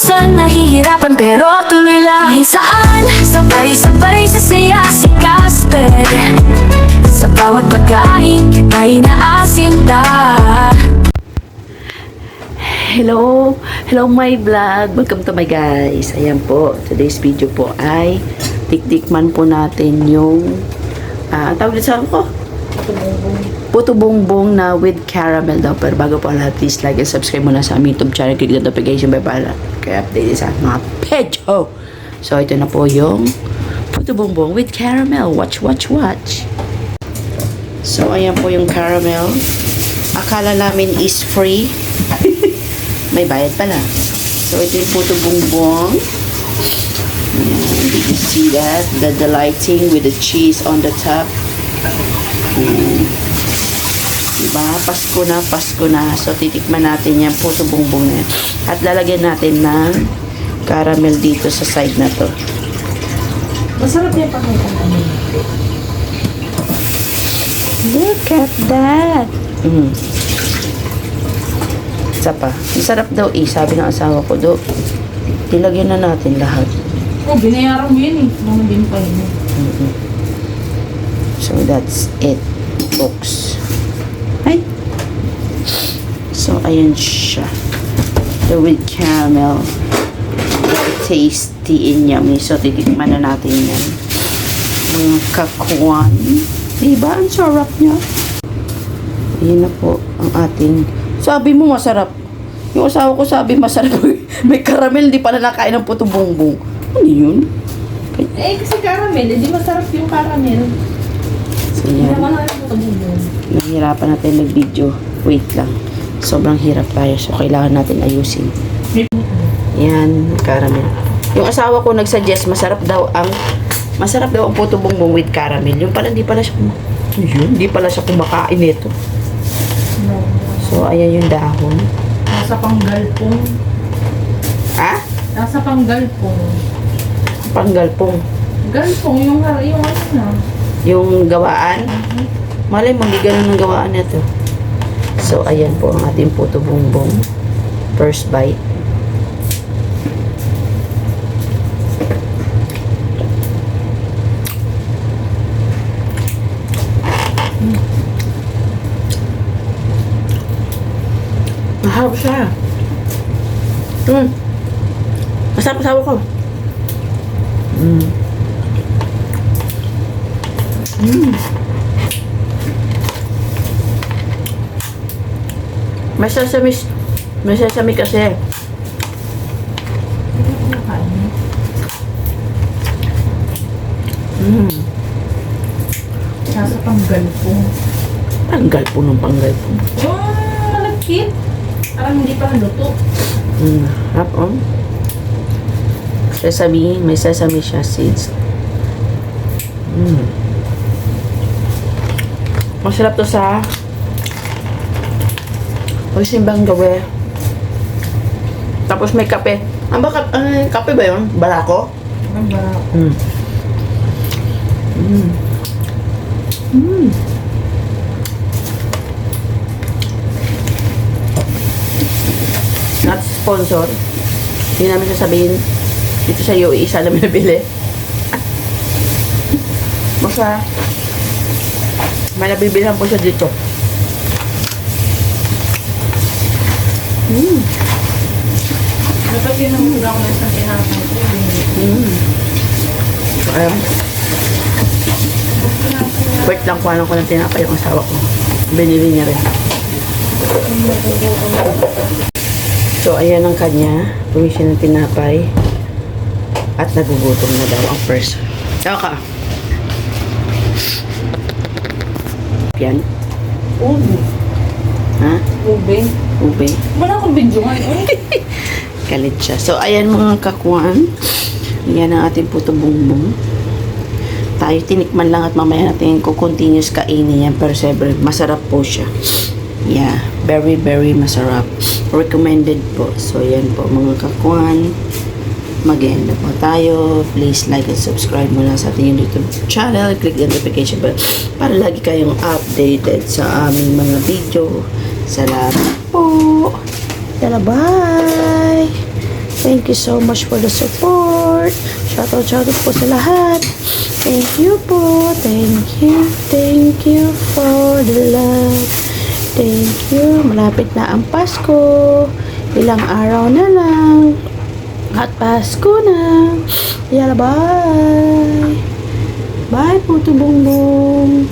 minsan nahihirapan pero tuloy lang. Saan sabay-sabay sa saya si Casper. Sa bawat pagkain ay naasinta. Hello! Hello my vlog! Welcome to my guys! Ayan po, today's video po ay tiktikman po natin yung tawag din sa ko? Puto bongbong na with caramel daw. Pero bago po lahat, please like and subscribe muna sa aming YouTube channel. Click the notification bell para kaya update sa mga pecho. So ito na po yung puto bongbong with caramel. Watch, watch, watch! So ayan po yung caramel. Akala namin is free. May bayad pala. So, ito yung puto bongbong. Did you see that? The lighting with the cheese on the top. Diba? Pasko na, Pasko na. So, titikman natin yung puto bongbong na yan. At lalagyan natin ng caramel dito sa side na to. Masarap yung pakita. Look at that! Isa pa. Masarap daw eh. Sabi ng asawa ko do. Ilagyan na natin lahat. Oh, binayaran mo yun eh. Mga din pa yun. So that's it, folks. Ay. So ayan siya. The with caramel. Tasty and yummy. So titikman na natin yan. Mga kakwan. Diba? Ang sarap niya. Ayan na po ang ating. Sabi mo masarap. Yung asawa ko sabi masarap. May caramel, di pala nakain ng puto bongbong. Ano yun? Eh, kasi caramel. Hindi masarap yung caramel. So Hindi yan. naman alam ko yun. Nahihirapan natin mag-video. Wait lang. Sobrang hirap tayo. So kailangan natin ayusin. Yan, caramel. Yung asawa ko nagsuggest masarap daw ang puto bongbong with caramel. Yung pala, di pala siya hindi pala siya kumakain nito. No. So, ayan yung dahon. Nasa panggalpong. Ha? Nasa panggalpong. Panggalpong. Galpong, yung ano na. Yung gawaan. Malay mo, hindi ganun ang gawaan nito. So, ayan po ang ating puto bongbong. First bite. Mahal siya. Masarap asawa ko. May sesame kasi. Nasa panggalpong. Panggalpong ng panggalpong. Yung malagkit. Parang hindi pa luto. Harap on. Sesame, may sesame siya seeds. Masarap to sa pagsimbang gabi. Tapos may kape. Kape ba yun? Barako? Ang barako. Not sponsor. Hindi namin sasabihin dito sa iyo, isa namin nabili. Basta may nabibilhan po siya dito. Dapat yun ang mula ko na isang tinapay ko. Ayan. Wait lang, kuhanan ko ng tinapay yung asawa ko. Binili niya rin. So, ayan ang kanya. Bumili siya ng tinapay. At nagugutom na daw ang person. Saka. Yan. Ube. Ha? Ube. Ube. Wala akong video nga. Galit siya. So, ayan mga kakuan. Yan ang ating puto bongbong. Tayo tinikman lang at mamaya natin continuous kainin yan. Pero siyempre, masarap po siya. Yeah. Very, very masarap. Recommended po. So, yan po mga kakuan. Mag-end na po tayo. Please like and subscribe muna sa ating YouTube channel. Click the notification bell para lagi kayong updated sa aming mga video. Salamat po. Bye! Thank you so much for the support. Shoutout po sa lahat. Thank you po. Thank you for the love. Thank you. Malapit na ang Pasko. Ilang araw na lang. At Pasko na. Yala, bye. Bye, Puto Bongbong.